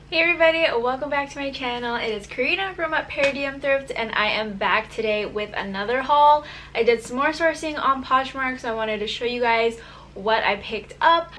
Hey everybody, welcome back to my channel. It is Karina from Paradigm Thrift and I am back today with another haul. I did some more sourcing on Poshmark, so I wanted to show you guys what I picked up.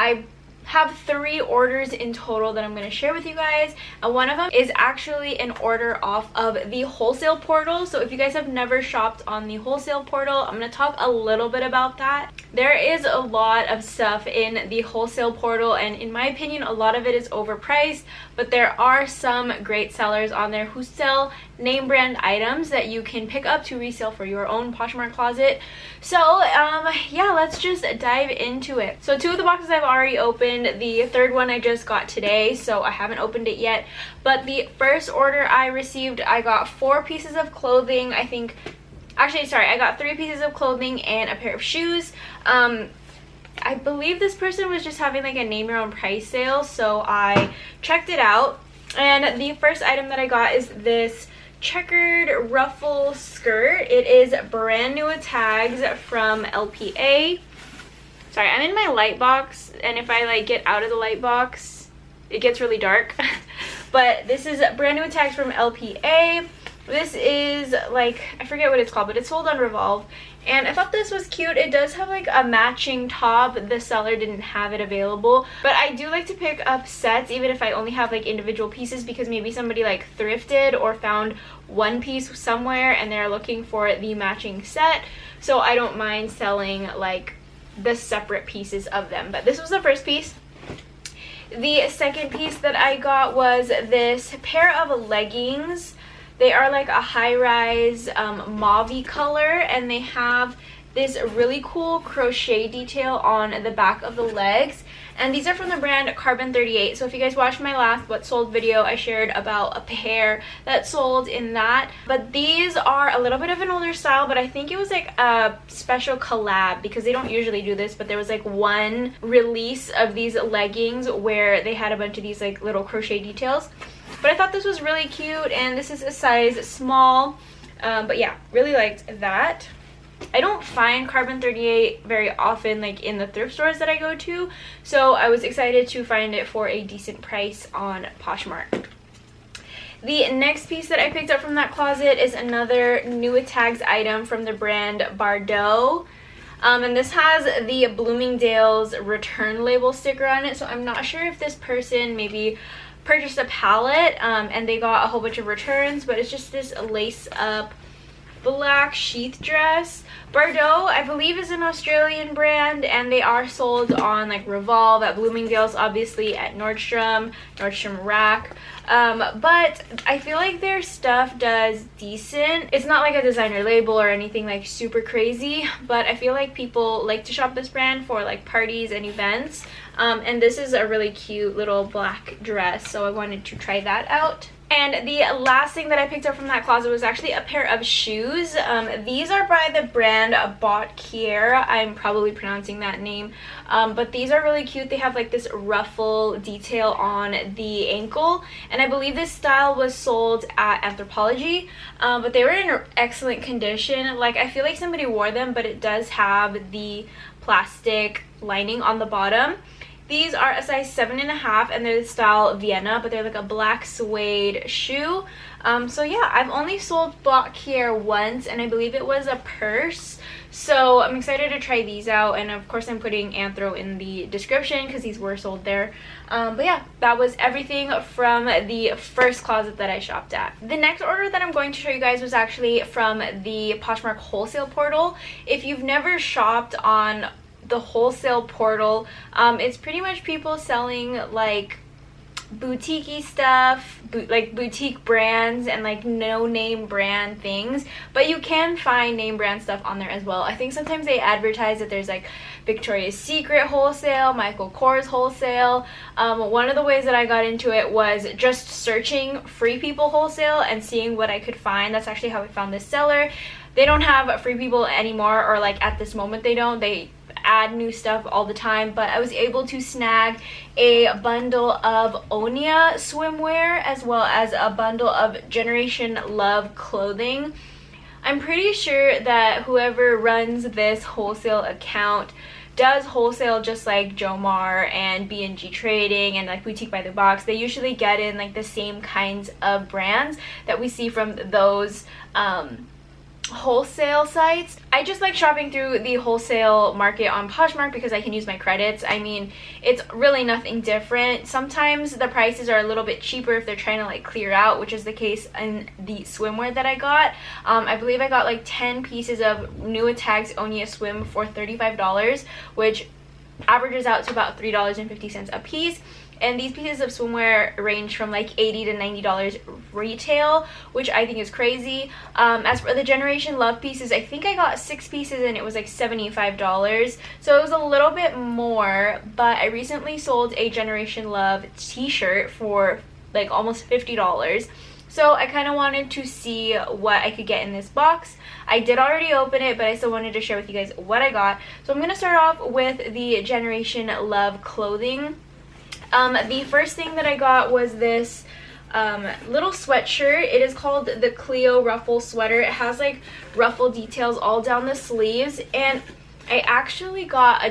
I have 3 orders in total that I'm going to share with you guys, and one of them is actually an order off of the Wholesale portal. So if you guys have never shopped on the Wholesale portal, I'm going to talk a little bit about that. There is a lot of stuff in the Wholesale portal, and in my opinion a lot of it is overpriced, but there are some great sellers on there who sell name brand items that you can pick up to resell for your own Poshmark closet. So yeah, let's just dive into it. So 2 of the boxes I've already opened. The 3rd one I just got today, so I haven't opened it yet. But the first order I received, I got 4 pieces of clothing. I got 3 pieces of clothing and a pair of shoes. I believe this person was just having like a name your own price sale, so I checked it out. And the first item that I got is this checkered ruffle skirt. It is brand new with tags from LPA. Sorry, I'm in my light box, and if I like get out of the light box, it gets really dark. But this is brand new with tags from LPA. This is like, I forget what it's called, but it's sold on Revolve. And I thought this was cute. It does have like a matching top. The seller didn't have it available, but I do like to pick up sets even if I only have like individual pieces, because maybe somebody like thrifted or found one piece somewhere and they're looking for the matching set. So I don't mind selling like the separate pieces of them. But this was the first piece. The second piece that I got was this pair of leggings. They are like a high-rise mauve-y color, and they have this really cool crochet detail on the back of the legs. And these are from the brand Carbon 38. So if you guys watched my last What Sold video, I shared about a pair that sold in that. But these are a little bit of an older style, but I think it was like a special collab, because they don't usually do this, but there was like one release of these leggings where they had a bunch of these like little crochet details. But I thought this was really cute, and this is a size small. But yeah, really liked that. I don't find Carbon 38 very often like in the thrift stores that I go to, so I was excited to find it for a decent price on Poshmark. The next piece that I picked up from that closet is another new with tags item from the brand Bardot. And this has the Bloomingdale's return label sticker on it, so I'm not sure if this person maybe purchased a palette and they got a whole bunch of returns, but it's just this lace up black sheath dress. Bardot, I believe, is an Australian brand, and they are sold on like Revolve, at Bloomingdale's, obviously at Nordstrom Rack. But I feel like their stuff does decent. It's not like a designer label or anything like super crazy, but I feel like people like to shop this brand for like parties and events. And this is a really cute little black dress, so I wanted to try that out. And the last thing that I picked up from that closet was actually a pair of shoes. These are by the brand Botkier. I'm probably pronouncing that name. But these are really cute. They have like this ruffle detail on the ankle. And I believe this style was sold at Anthropologie. But they were in excellent condition. Like, I feel like somebody wore them, but it does have the plastic lining on the bottom. These are a size 7.5, and they're the style Vienna, but they're like a black suede shoe. So yeah, I've only sold Botkier once, and I believe it was a purse. So I'm excited to try these out, and of course I'm putting Anthro in the description because these were sold there. But yeah, that was everything from the first closet that I shopped at. The next order that I'm going to show you guys was actually from the Poshmark Wholesale portal. If you've never shopped on the Wholesale portal, it's pretty much people selling like boutique-y stuff, like boutique brands and like no name brand things, but you can find name brand stuff on there as well. I think sometimes they advertise that there's like Victoria's Secret wholesale, Michael Kors wholesale. One of the ways that I got into it was just searching Free People wholesale and seeing what I could find. That's actually how I found this seller. They don't have Free People anymore, or like at this moment they don't. They add new stuff all the time, but I was able to snag a bundle of Onia swimwear as well as a bundle of Generation Love clothing. I'm pretty sure that whoever runs this wholesale account does wholesale just like Jomar and B&G Trading and like Boutique by the Box. They usually get in like the same kinds of brands that we see from those wholesale sites. I just like shopping through the wholesale market on Poshmark because I can use my credits. I mean, it's really nothing different. Sometimes the prices are a little bit cheaper if they're trying to like clear out, which is the case in the swimwear that I got. I believe I got like 10 pieces of New Tags Onia Swim for $35, which averages out to about $3.50 a piece. And these pieces of swimwear range from like $80 to $90 retail, which I think is crazy. As for the Generation Love pieces, I think I got 6 pieces and it was like $75. So it was a little bit more, but I recently sold a Generation Love t-shirt for like almost $50. So I kind of wanted to see what I could get in this box. I did already open it, but I still wanted to share with you guys what I got. So I'm going to start off with the Generation Love clothing. The first thing that I got was this little sweatshirt. It is called the Cleo ruffle sweater. It has like ruffle details all down the sleeves, and I actually got a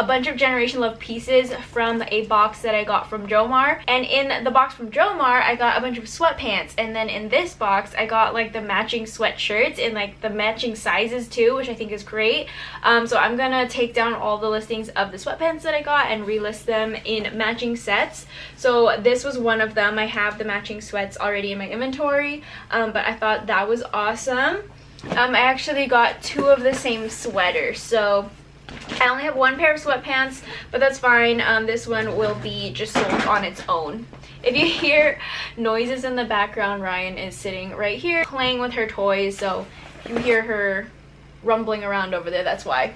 bunch of Generation Love pieces from a box that I got from Jomar. And in the box from Jomar, I got a bunch of sweatpants. And then in this box, I got like the matching sweatshirts in like the matching sizes too, which I think is great. So I'm gonna take down all the listings of the sweatpants that I got and relist them in matching sets. So this was one of them. I have the matching sweats already in my inventory, but I thought that was awesome. I actually got 2 of the same sweaters, so I only have 1 pair of sweatpants, but that's fine. This one will be just sold on its own. If you hear noises in the background, Ryan is sitting right here playing with her toys, so if you hear her rumbling around over there, that's why.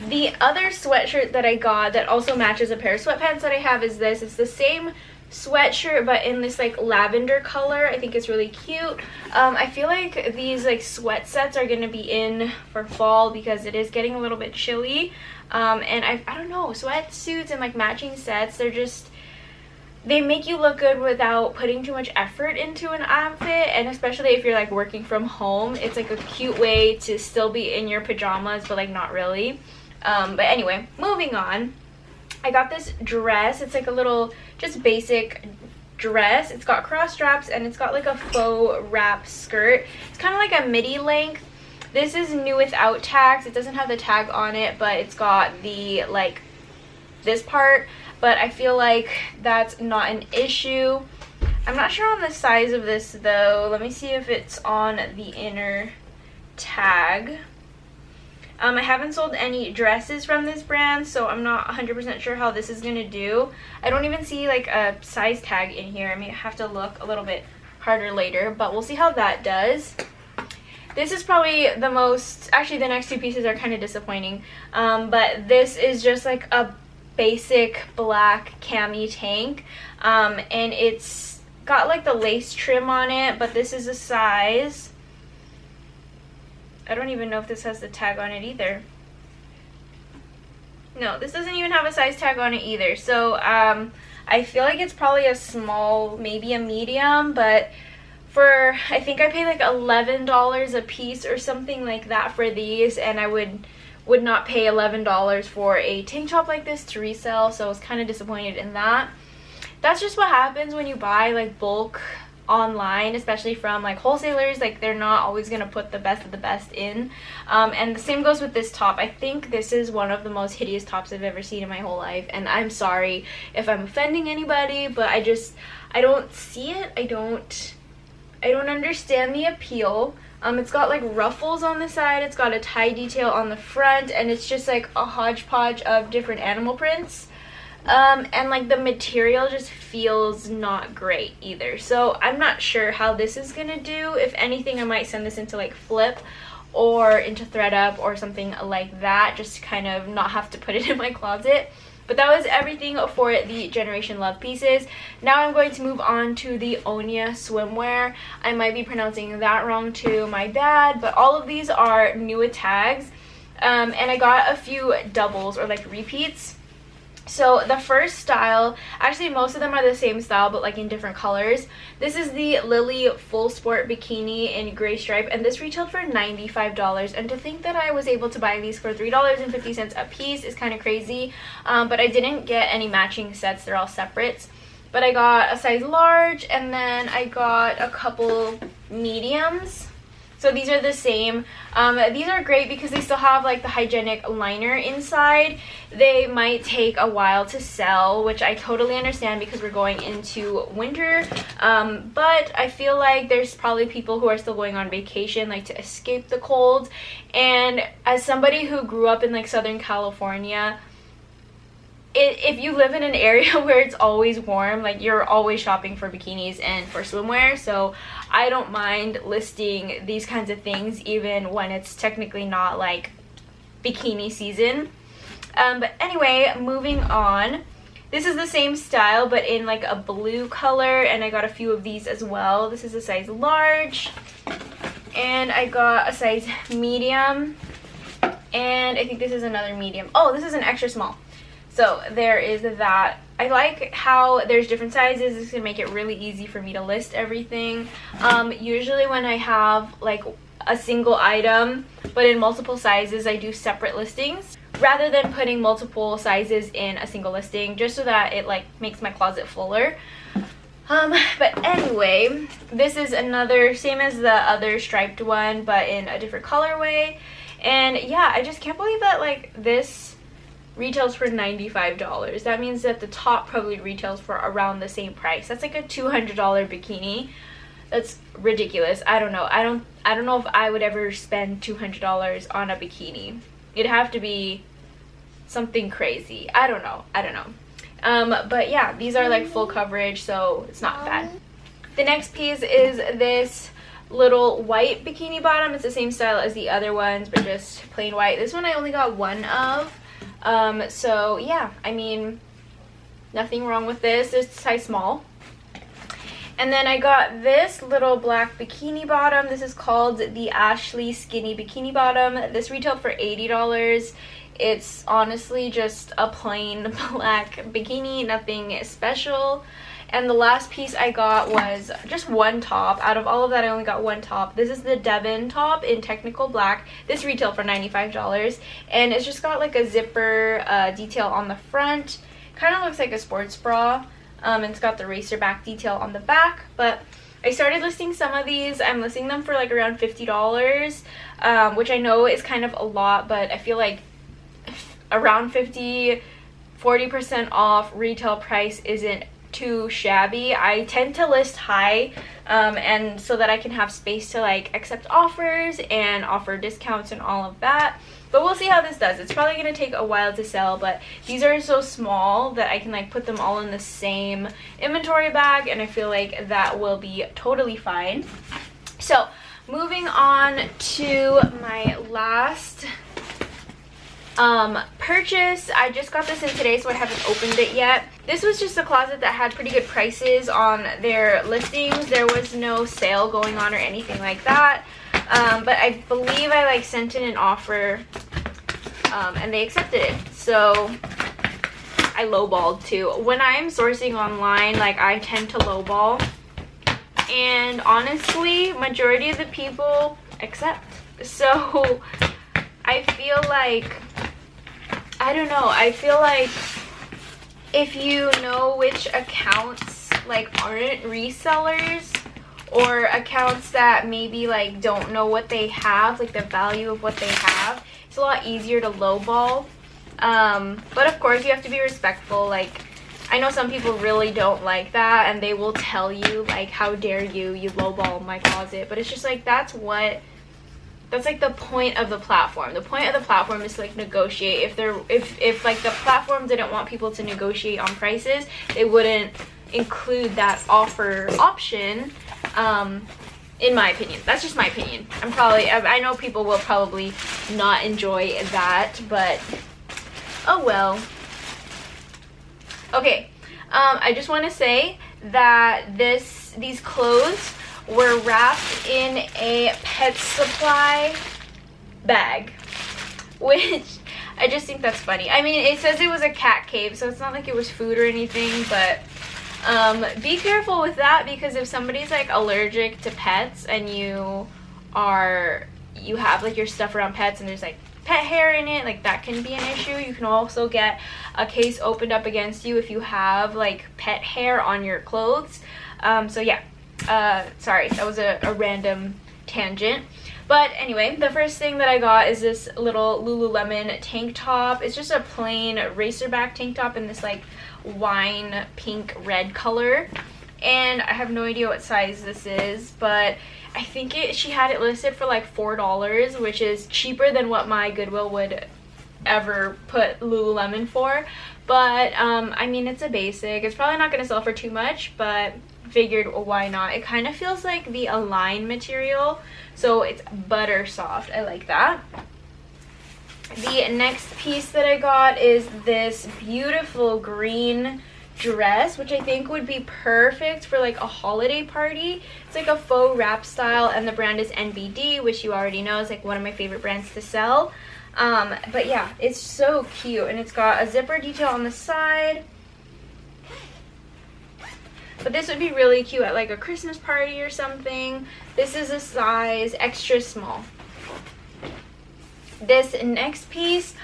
The other sweatshirt that I got that also matches a pair of sweatpants that I have is this. It's the same sweatshirt but in this like lavender color. I think it's really cute. I feel like these like sweat sets are gonna be in for fall because it is getting a little bit chilly, and I don't know, sweatsuits and like matching sets, they make you look good without putting too much effort into an outfit, and especially if you're like working from home, it's like a cute way to still be in your pajamas but like not really. But anyway, moving on. I got this dress. It's like a little just basic dress. It's got cross straps and it's got like a faux wrap skirt. It's kind of like a midi length. This is new without tags. It doesn't have the tag on it, but it's got the like this part, but I feel like that's not an issue. I'm not sure on the size of this though. Let me see if it's on the inner tag. I haven't sold any dresses from this brand, so I'm not 100% sure how this is going to do. I don't even see like a size tag in here. I may have to look a little bit harder later, but we'll see how that does. This is probably the most, actually the next 2 pieces are kind of disappointing, but this is just like a basic black cami tank, and it's got like the lace trim on it, but this is a size, I don't even know if this has the tag on it either. No, this doesn't even have a size tag on it either. So I feel like it's probably a small, maybe a medium, but I think I paid like $11 a piece or something like that for these, and I would not pay $11 for a tank top like this to resell, so I was kind of disappointed in that. That's just what happens when you buy like bulk online, especially from like wholesalers. Like, they're not always gonna put the best of the best in, and the same goes with this top. I think this is one of the most hideous tops I've ever seen in my whole life, and I'm sorry if I'm offending anybody, but I don't see it. I don't understand the appeal. It's got like ruffles on the side, it's got a tie detail on the front, and it's just like a hodgepodge of different animal prints. And like the material just feels not great either, so I'm not sure how this is gonna do. If anything, I might send this into like Flip or into ThreadUp or something like that, just to kind of not have to put it in my closet. But that was everything for the Generation Love pieces. Now I'm going to move on to the Onia swimwear. I might be pronouncing that wrong too, my bad, but all of these are new tags, and I got a few doubles or like repeats. So the first style, actually most of them are the same style but like in different colors. This is the Lily Full Sport Bikini in gray stripe, and this retailed for $95. And to think that I was able to buy these for $3.50 a piece is kind of crazy. But I didn't get any matching sets, they're all separate. But I got a size large, and then I got a couple mediums. So these are the same. These are great because they still have like the hygienic liner inside. They might take a while to sell, which I totally understand because we're going into winter. But I feel like there's probably people who are still going on vacation, like to escape the cold. And as somebody who grew up in like Southern California, if you live in an area where it's always warm, like you're always shopping for bikinis and for swimwear, so I don't mind listing these kinds of things even when it's technically not like bikini season. But anyway, moving on. This is the same style but in like a blue color, and I got a few of these as well. This is a size large, and I got a size medium, and I think this is another medium. Oh, this is an extra small. So there is that. I like how there's different sizes. This is going to make it really easy for me to list everything. Usually when I have like a single item but in multiple sizes, I do separate listings rather than putting multiple sizes in a single listing, just so that it like makes my closet fuller. But anyway, this is another, same as the other striped one but in a different colorway. And yeah, I just can't believe that like this retails for $95. That means that the top probably retails for around the same price. That's like a $200 bikini. That's ridiculous. I don't know. I don't know if I would ever spend $200 on a bikini. It'd have to be something crazy. I don't know. But yeah, these are like full coverage, so it's not bad. The next piece is this little white bikini bottom. It's the same style as the other ones, but just plain white. This one I only got one of. So yeah, I mean, nothing wrong with this. It's size small. And then I got this little black bikini bottom. This is called the Ashley Skinny Bikini Bottom. This retailed for $80. It's honestly just a plain black bikini, nothing special. And the last piece I got was just one top. Out of all of that, I only got one top. This is the Devon top in technical black. This retailed for $95. And it's just got like a zipper detail on the front. Kind of looks like a sports bra. And it's got the racer back detail on the back. But I started listing some of these. I'm listing them for like around $50. Which I know is kind of a lot, but I feel like around 40% off retail price isn't too shabby. I tend to list high and so that I can have space to like accept offers and offer discounts and all of that. But we'll see how this does. It's probably going to take a while to sell, but these are so small that I can like put them all in the same inventory bag, and I feel like that will be totally fine. So moving on to my last purchase. I just got this in today, so I haven't opened it yet. This was just a closet that had pretty good prices on their listings. There was no sale going on or anything like that. But I believe I like sent in an offer and they accepted it. So I lowballed too. When I'm sourcing online, like I tend to lowball. And honestly, majority of the people accept. So I feel like, I don't know, I feel like if you know which accounts like aren't resellers, or accounts that maybe like don't know what they have, like the value of what they have, it's a lot easier to lowball. But of course you have to be respectful. Like I know some people really don't like that and they will tell you like, how dare you lowball my closet. But it's just like, that's like the point of the platform. The point of the platform is to like negotiate. If like the platform didn't want people to negotiate on prices, they wouldn't include that offer option. In my opinion. That's just my opinion. I know people will probably not enjoy that, but oh well. Okay, I just want to say that these clothes were wrapped in a pet supply bag. which I just think that's funny. I mean, it says it was a cat cave, so it's not like it was food or anything, but be careful with that, because if somebody's like allergic to pets and you have like your stuff around pets and there's like pet hair in it, like that can be an issue. You can also get a case opened up against you if you have like pet hair on your clothes. So yeah, sorry, that was a random tangent. But anyway, the first thing that I got is this little Lululemon tank top. It's just a plain racerback tank top in this like wine pink red color, and I have no idea what size this is, but I think she had it listed for like $4, which is cheaper than what my Goodwill would ever put Lululemon for. But I mean, it's a basic. It's probably not going to sell for too much, but figured, well, why not? It kind of feels like the Align material, so it's butter soft. I like that. The next piece that I got is this beautiful green dress, which I think would be perfect for like a holiday party. It's like a faux wrap style, and the brand is NBD, which you already know is like one of my favorite brands to sell. But yeah, it's so cute, and it's got a zipper detail on the side. But this would be really cute at like a Christmas party or something. This is a size extra small. This next piece,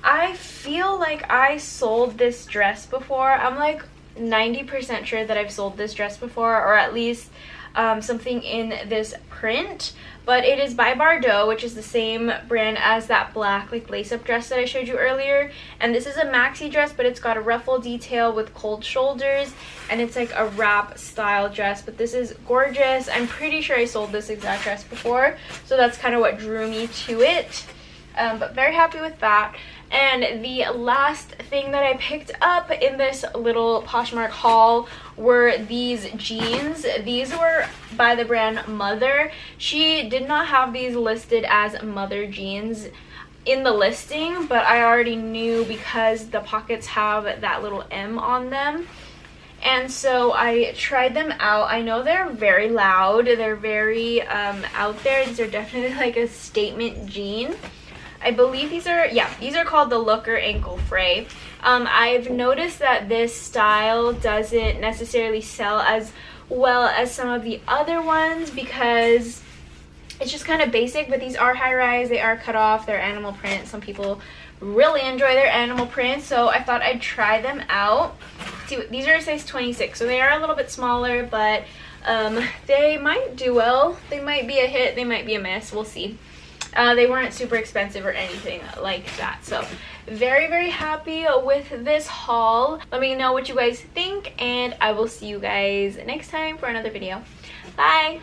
I feel like I sold this dress before. I'm like 90% sure that I've sold this dress before, or at least something in this print. But it is by Bardot, which is the same brand as that black like lace-up dress that I showed you earlier. And this is a maxi dress, but it's got a ruffle detail with cold shoulders, and it's like a wrap style dress. But this is gorgeous. I'm pretty sure I sold this exact dress before, so that's kind of what drew me to it. But very happy with that. And the last thing that I picked up in this little Poshmark haul were these jeans. These were by the brand Mother. She did not have these listed as Mother jeans in the listing, but I already knew because the pockets have that little M on them. And so I tried them out. I know they're very loud. They're very out there. These are definitely like a statement jean. I believe these are called the Looker Ankle Fray. I've noticed that this style doesn't necessarily sell as well as some of the other ones because it's just kind of basic, but these are high rise, they are cut off, they're animal print. Some people really enjoy their animal print, so I thought I'd try them out. See, these are a size 26, so they are a little bit smaller, but they might do well. They might be a hit, they might be a miss, we'll see. They weren't super expensive or anything like that. So very, very happy with this haul. Let me know what you guys think, and I will see you guys next time for another video. Bye!